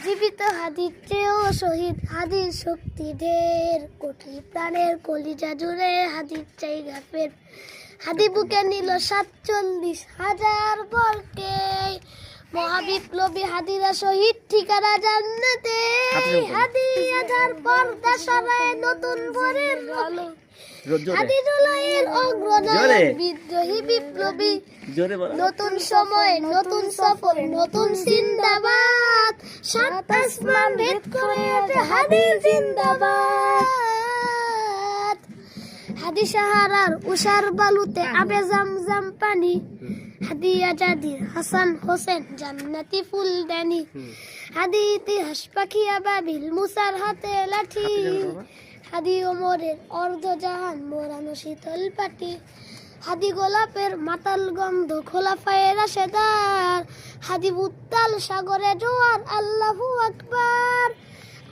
জীবিত হাদির চেয়েও শহীদ, হাদির শক্তি ঢের, কোটি প্রাণের কলিজা জুড়ে হাদির জায়গা ফের। হাদি বুকে নিল 47,000 বরকে, মহাবিপ্লবী হাদিরা শহীদ, ঠিকানা জান্নাতে। হাদি আধার পর্দা সরায় নতুন ভোরের আলো, হাদি জুলাইয়ের অগ্রনায়ক বিদ্রোহী বিপ্লবী। নতুন সময়, নতুন সফর, নতুন জিন্দাবাদ, সাত আসমান ভেদ করে ওঠে হাদির জিন্দাবাদ। হাদি সাহারার উষার বালুতে আবে জামজাম পানি, হাদি আজাদির হাসান হোসেন জান্নাতি ফুলদানি। হাদি ইতিহাস পাখি আবাবিল মুসার হাতে লাঠি, হাদি ওমরের অর্ধজাহান মোরানো শীতল পাটি। হাদি গোলাপের মাতাল গন্ধ খোলাফায়ে রাশেদার, হাদি উত্তাল সাগরে জোয়ার আল্লাহু আকবার।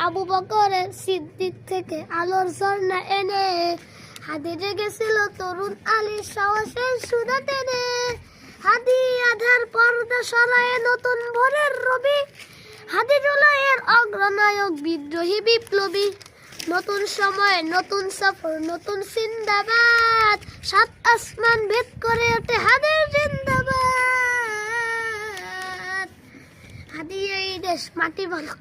আবু বকরের সিদ্দিক থেকে আলোর ঝর্ণা এনে, হাদি জেগেছিল তরুণ আলীর সাহসের সুধা টেনে। হাদি আধার পর্দা সরায়ে নতুন ভোরের রবি, হাদি জুলাইয়ের অগ্রনায়ক বিদ্রোহী বিপ্লবী। নতুন সময়, নতুন সফর, নতুন জিন্দাবাদ, সাত আসমান ভেদ করে ওঠে হাদির জিন্দাবাদ। হাদি এই দেশ মাটি ভালো,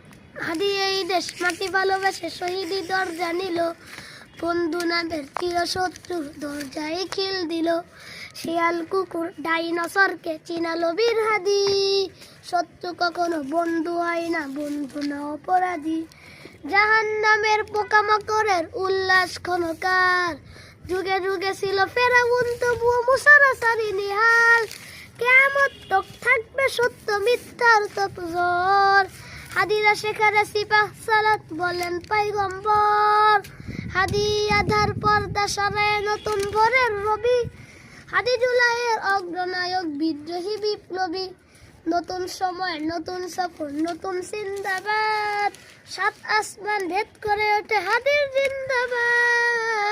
হাদি এই দেশ মাটি ভালোবেসে শহীদি দরজা নিল, বন্ধু নামের চিরশত্রু দরজায় খিল দিল। শিয়াল কুকুর ডাইনোসরকে চিনালো বীর হাদি, শত্রু কখনো বন্ধু হয় না, বন্ধু না অপরাধী। জাহান্নামের পোকামাকড়ের উল্লাস ক্ষণকার, যুগে যুগে ছিল ফেরাউন তবুও মুসার সারি নিহাল। কিয়ামত তক থাকবে সত্য মিথ্যার তকজোর, হাদিরা শেখারে সিপাহ সালাত বলেন পয়গম্বর। হাদি আধার পর্দা সরায় নতুন ভোরের রবি, হাদি জুলাইয়ের অগ্রনায়ক বিদ্রোহী বিপ্লবী। নতুন সময়, নতুন সফর, নতুন জিন্দাবাদ, সাত আসমান ভেদ করে ওঠে হাদির জিন্দাবাদ।